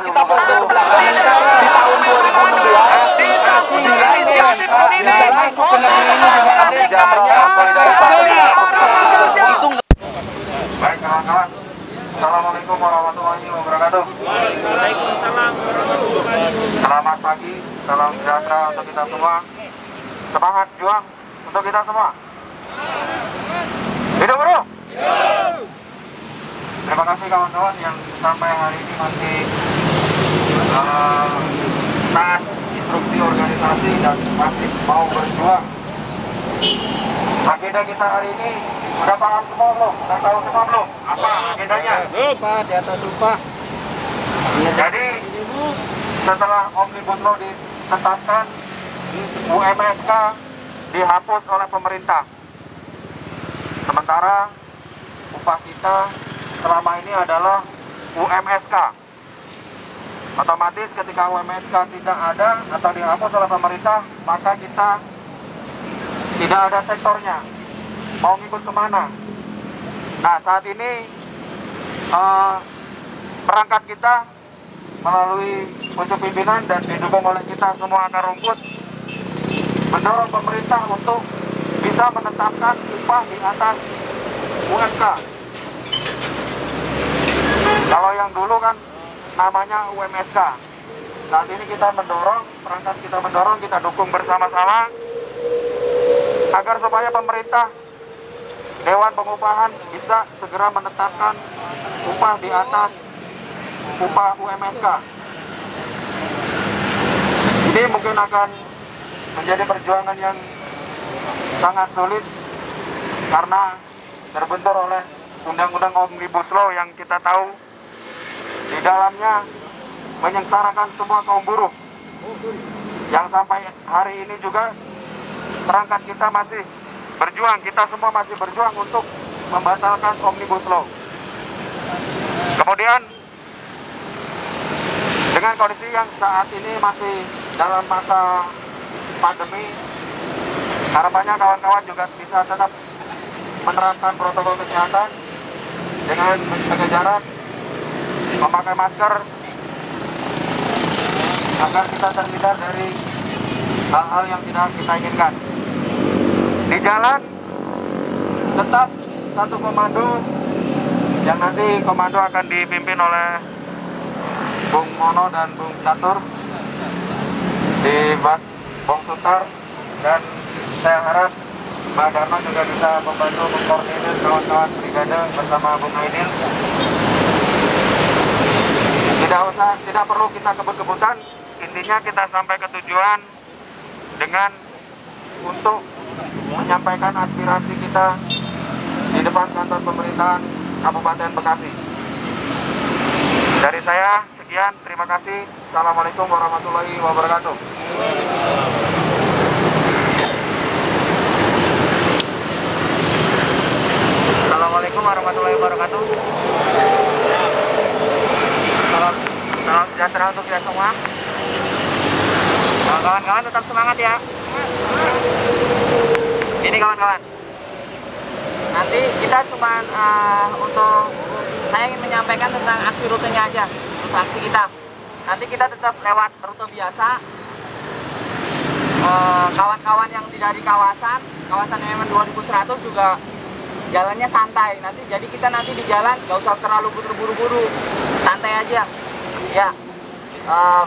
kita flashback ke belakang di tahun 2016 diraihkan bisa masuk ke negeri ini dengan adanya itu. Baik kawan-kawan, Assalamualaikum warahmatullahi wabarakatuh. Waalaikumsalam warahmatullahi wabarakatuh. Selamat pagi, salam sejahtera untuk kita semua. Semangat juang untuk kita semua. Hidup bro. Terima kasih kawan-kawan yang sampai hari ini masih taat instruksi organisasi dan masih mau berjuang. Agenda kita hari ini udah paham semua belum? Udah tahu semua belum? Apa agendanya? Upah di atas upah. Jadi setelah Omnibus Law ditetapkan, UMSK dihapus oleh pemerintah. Sementara upah kita selama ini adalah UMSK. Otomatis ketika UMSK tidak ada atau dihapus oleh pemerintah, maka kita tidak ada sektornya. Mau ngikut kemana? Nah, saat ini perangkat kita melalui pucuk pimpinan dan didukung oleh kita semua akar rumput mendorong pemerintah untuk bisa menetapkan upah di atas UMK. Kalau yang dulu kan namanya UMSK. Saat ini kita mendorong, perangkat kita mendorong, kita dukung bersama-sama agar supaya pemerintah, Dewan Pengupahan bisa segera menetapkan upah di atas upah UMSK. Ini mungkin akan menjadi perjuangan yang sangat sulit karena terbentur oleh Undang-Undang Omnibus Law yang kita tahu di dalamnya menyengsarakan semua kaum buruh, yang sampai hari ini juga perangkat kita masih berjuang, kita semua masih berjuang untuk membatalkan Omnibus Law. Kemudian dengan kondisi yang saat ini masih dalam masa pandemi, harapannya kawan-kawan juga bisa tetap menerapkan protokol kesehatan dengan menjaga jarak, memakai masker, agar kita terhindar dari hal-hal yang tidak kita inginkan. Di jalan tetap satu komando, yang nanti komando akan dipimpin oleh Bung Mono dan Bung Catur di Bung Sutar, dan saya harap Mbak Dharma juga bisa membantu mengkoordinir kawan-kawan brigade bersama Bung Aidil. Tidak perlu kita kebut-kebutan, intinya kita sampai ke tujuan dengan untuk menyampaikan aspirasi kita di depan kantor pemerintahan Kabupaten Bekasi. Dari saya sekian, terima kasih. Assalamualaikum warahmatullahi wabarakatuh. Assalamualaikum warahmatullahi wabarakatuh. Salam sejahtera untuk kita semua. Kawan-kawan tetap semangat ya. Ini kawan-kawan, nanti kita cuma saya ingin menyampaikan tentang aksi rutenya aja, rute aksi kita. Nanti kita tetap lewat rute biasa. Kawan-kawan yang dari kawasan MM 2100 juga jalannya santai. Jadi kita nanti di jalan nggak usah terlalu buru-buru, santai aja. Ya,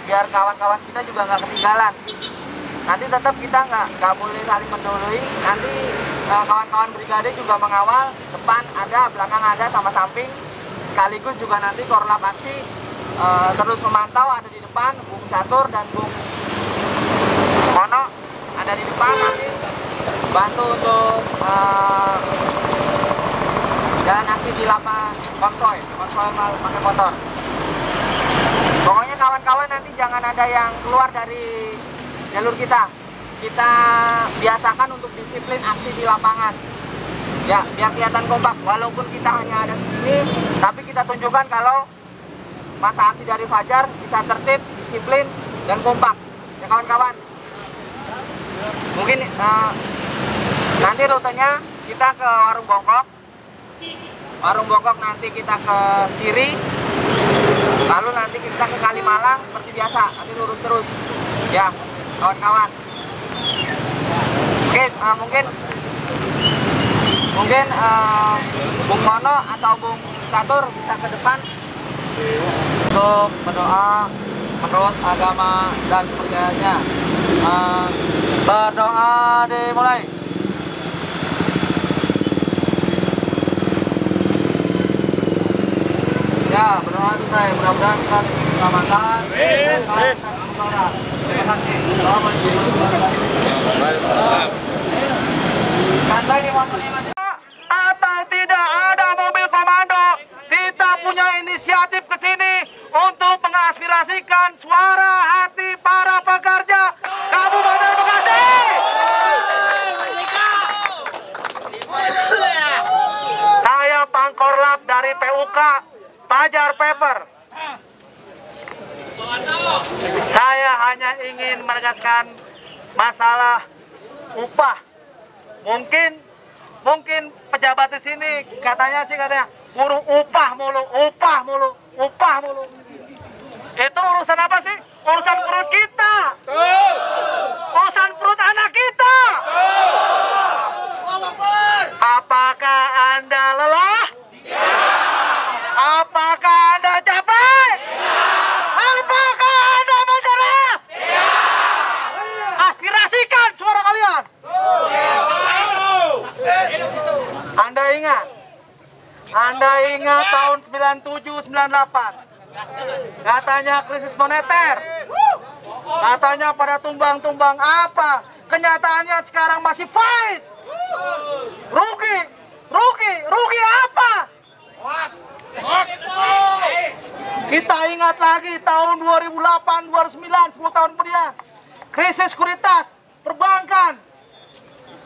biar kawan-kawan kita juga nggak ketinggalan. Nanti tetap kita nggak boleh saling mendahului. Nanti kawan-kawan brigade juga mengawal, depan ada, belakang ada, sama samping. Sekaligus juga nanti korlap aksi terus memantau, ada di depan Bung Catur dan Bung Mono ada di depan, nanti bantu untuk jalan aksi di lapangan konvoy pakai motor. Pokoknya kawan-kawan nanti jangan ada yang keluar dari jalur kita. Kita biasakan untuk disiplin aksi di lapangan. Ya, biar kelihatan kompak. Walaupun kita hanya ada segini, tapi kita tunjukkan kalau masa aksi dari Fajar bisa tertib, disiplin, dan kompak. Ya kawan-kawan. Mungkin nanti rutenya kita ke Warung Bongkok. Warung Bongkok nanti kita ke kiri. Lalu nanti kita ke Kalimalang seperti biasa, nanti lurus terus. Ya, kawan-kawan. Mungkin Bung Mono atau Bung Catur bisa ke depan untuk berdoa menurut agama dan kepercayaannya. Berdoa dimulai. Ya, berdoa selesai. Mudah-mudahan kita diselamatkan. Terima kasih. Atau tidak ada mobil komando, kita punya inisiatif ke sini untuk mengaspirasikan suara hati para pekerja Kabupaten Bekasi. Saya Pangkorlap dari PUK Pajar Paper. Saya hanya ingin menegaskan masalah upah. Mungkin pejabat di sini katanya buruh upah mulu. Itu urusan apa sih? Urusan perut kita. Urusan perut anak kita. Apakah Anda lelah? Apakah Anda capek? Apakah Anda menyerah? Aspirasikan suara kalian. Anda ingat tahun 97-98 katanya krisis moneter, katanya pada tumbang-tumbang apa, kenyataannya sekarang masih fight. Rugi apa? Kita ingat lagi tahun 2008, 2009, 10 tahun kemudian krisis sekuritas perbankan,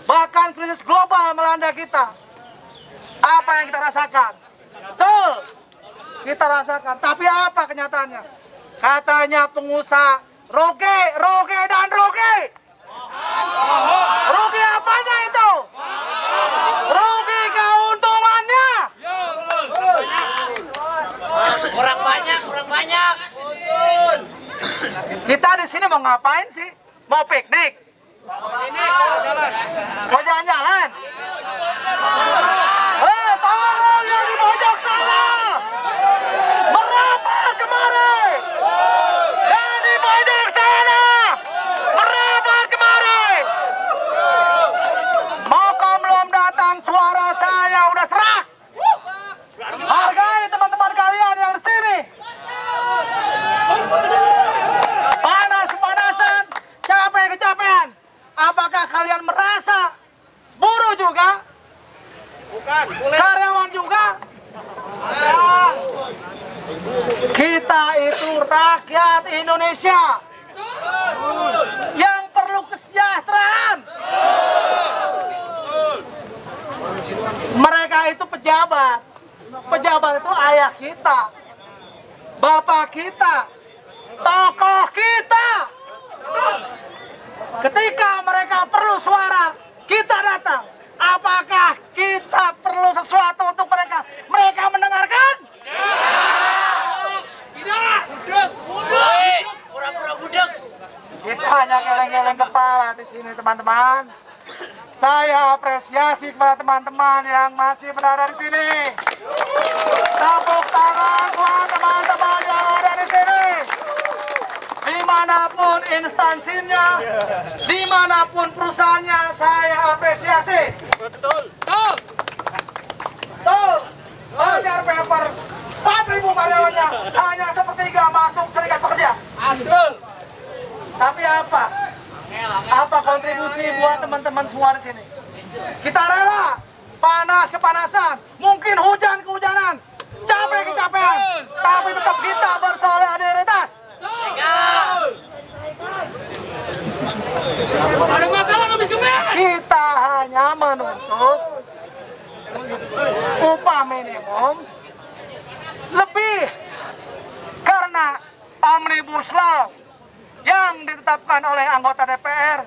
bahkan krisis global melanda kita. Apa yang kita rasakan? Betul, kita rasakan. Tapi apa kenyataannya? Katanya pengusaha roge. Rugi apanya itu? Rugi keuntungannya. Kurang banyak. Kita di sini mau ngapain sih? Mau piknik? Mau jalan-jalan? Tolong yang di pojok sana! Merapat kemari! Yang di pojok sana! Merapat kemari! Mokom belum datang, suara saya udah serak! Hargai teman-teman kalian yang di sini! Panas-panasan, capek-kecapean. Apakah kalian merasa buruh juga? Bukan, karyawan juga? Kita itu rakyat Indonesia yang perlu kesejahteraan. Mereka itu pejabat. Pejabat itu ayah kita, bapak kita, tokoh kita. Ketika mereka perlu suara, kita datang. Apakah kita perlu sesuatu untuk mereka? Mereka mendengarkan? Tidak. Pura-pura budek. Kita hanya geleng-geleng kepala di sini, teman-teman. Saya apresiasi kepada teman-teman yang masih berada di sini. Tepuk tangan buat teman-teman yang ada di sini. Dimanapun instansinya, dimanapun perusahaannya, saya apresiasi. Betul. Pajar Paper, 4.000 karyawannya, hanya sepertiga masuk serikat pekerja. Betul. Tapi apa? Apa kontribusi buat teman-teman semua di sini? Kita rela, panas kepanasan, mungkin hujan kehujanan, capek kecapean, tapi tetap kita bersolidaritas. Ada masalah nggak bisa Kita hanya menuntut upah minimum lebih karena Omnibus Law yang ditetapkan oleh anggota DPR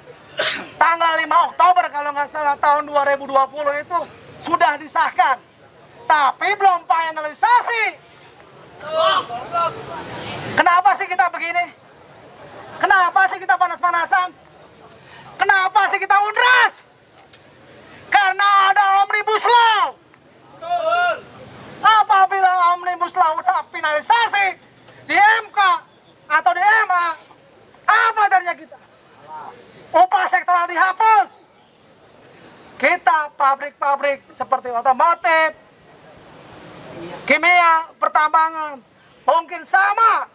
tanggal 5 Oktober kalau nggak salah tahun 2020 itu sudah disahkan, tapi belum finalisasi. Kenapa sih kita begini? Kenapa sih kita panas-panasan? Kenapa sih kita unras? Karena ada Omnibus Law. Apabila Omnibus Law udah finalisasi di MK atau di MA, apa jadinya kita? Upah sektoral dihapus. Kita pabrik-pabrik seperti otomotif, kimia, pertambangan mungkin sama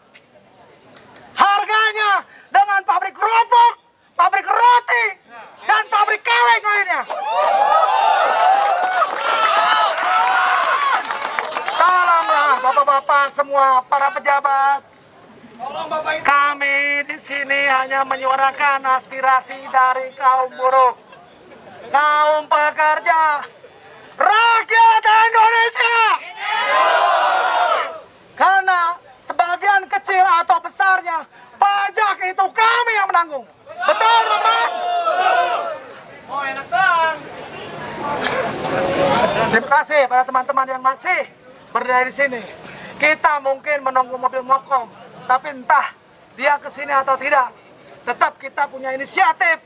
harganya dengan pabrik kerupuk, pabrik roti, dan pabrik kaleng lainnya. Tolonglah bapak-bapak semua, para pejabat. Kami di sini hanya menyuarakan aspirasi dari kaum buruh, kaum pekerja, rakyat Indonesia. Karena sebagian kecil atau besarnya pajak itu kami yang menanggung. Betul, teman-teman? Oh, enak dong. Terima kasih pada teman-teman yang masih berdiri di sini. Kita mungkin menunggu mobil mokom, tapi entah dia kesini atau tidak, tetap kita punya inisiatif,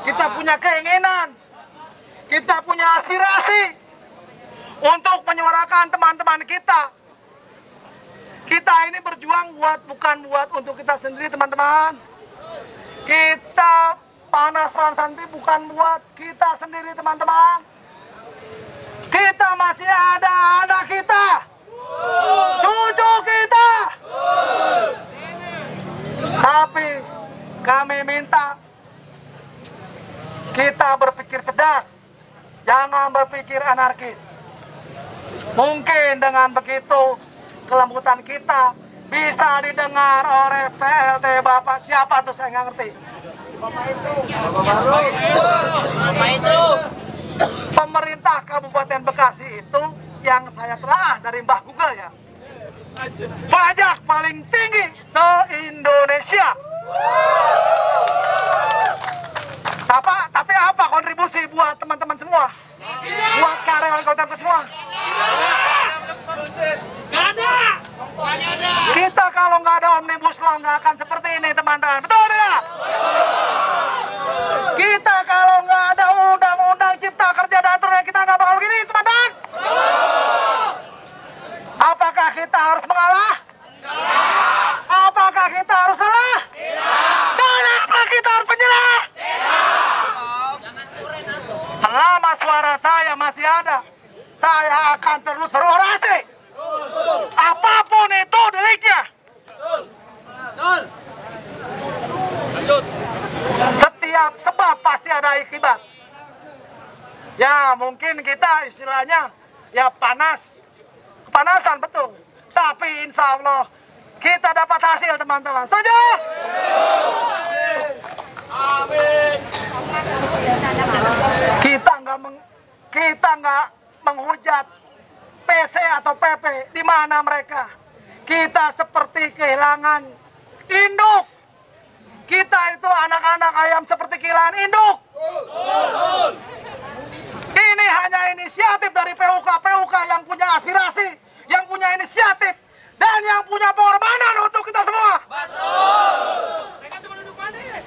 kita punya keinginan, kita punya aspirasi untuk menyuarakan teman-teman kita. Kita ini berjuang bukan buat untuk kita sendiri, teman-teman. Kita panas-panasan bukan buat kita sendiri, teman-teman. Kita masih ada anak kita, cucu kita. Tapi kami minta kita berpikir cerdas, jangan berpikir anarkis. Mungkin dengan begitu kelembutan kita bisa didengar oleh PLT Bapak siapa tuh, saya nggak ngerti. Bapak itu. Pemerintah Kabupaten Bekasi itu yang saya telaah dari Mbah Google ya, pajak paling tinggi se-Indonesia. Tapi apa kontribusi buat teman-teman semua? Buat karyawan kabupaten semua? Gak ada. Kita kalau nggak ada Omnibus Law nggak akan seperti ini, teman-teman. Betul tidak? Kita kalau nggak ada undang-undang cipta kerja dan aturan, kita nggak bakal begini, teman-teman. Apakah kita harus mengalah? Apakah kita harus kalah? Dan apa kita harus menyerah? Selama suara saya masih ada, saya akan terus berorasi. Apapun itu deliknya. Setiap sebab pasti ada akibat. Ya mungkin kita istilahnya ya kepanasan betul. Tapi insya Allah kita dapat hasil, teman-teman. Setuju? Amin. Kita nggak menghujat PC atau PP, di mana mereka. Kita seperti kehilangan induk. Kita itu anak-anak ayam seperti kehilangan induk. Ini hanya inisiatif dari PUK yang punya aspirasi, yang punya inisiatif, dan yang punya pengorbanan untuk kita semua. Mereka cuma duduk manis.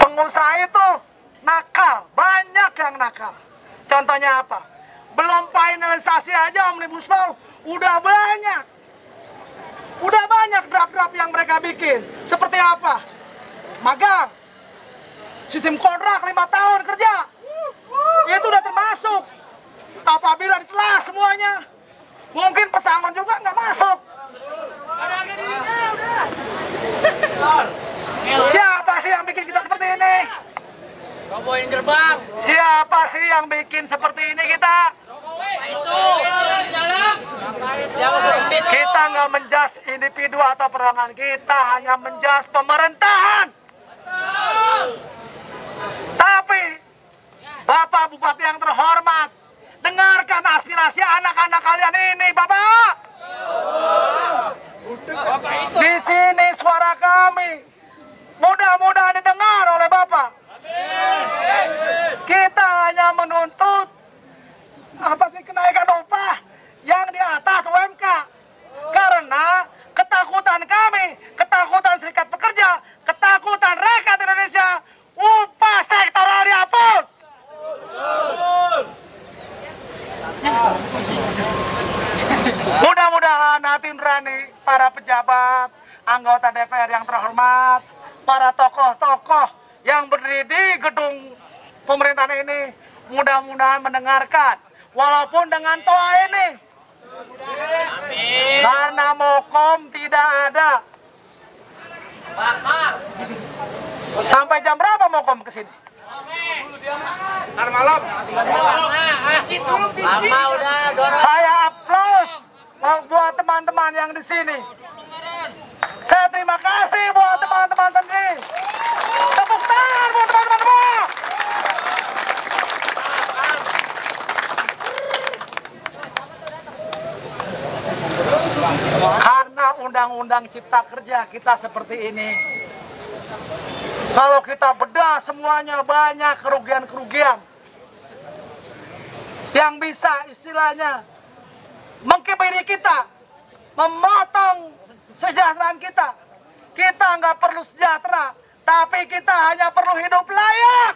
Pengusaha itu nakal, banyak yang nakal. Contohnya apa? Belum finalisasi aja Omnibus Law, udah banyak draft-draft yang mereka bikin. Seperti apa? Magang, sistem kontrak 5 tahun kerja, itu udah termasuk. Apabila ditelah semuanya, mungkin pesangon juga nggak masuk. Siapa sih yang bikin kita seperti ini? Robohin gerbang. Siapa sih yang bikin seperti ini kita? Itu. Di dalam. Siapa berundit? Kita nggak menjas individu atau perorangan, kita hanya menjas pemerintahan. Tapi Bapak Bupati yang terhormat, dengarkan aspirasi anak-anak kalian ini, Bapak. Di sini suara kami mudah-mudahan didengar oleh Bapak. Kita hanya menuntut apa sih kenaikan upah Hati nurani para pejabat, anggota DPR yang terhormat, para tokoh-tokoh yang berdiri di gedung pemerintahan ini, mudah-mudahan mendengarkan, walaupun dengan toa ini. Karena Mokom tidak ada. Sampai jam berapa Mokom ke sini? Malam. Lama udah, dorong. Saya aplaus buat teman-teman yang di sini. Saya terima kasih buat teman-teman sendiri. Tepuk tangan buat teman-teman semua. Karena undang-undang cipta kerja kita seperti ini. Kalau kita bedah semuanya banyak kerugian-kerugian yang bisa istilahnya mengkebiri kita, memotong kesejahteraan kita. Kita nggak perlu sejahtera, tapi kita hanya perlu hidup layak.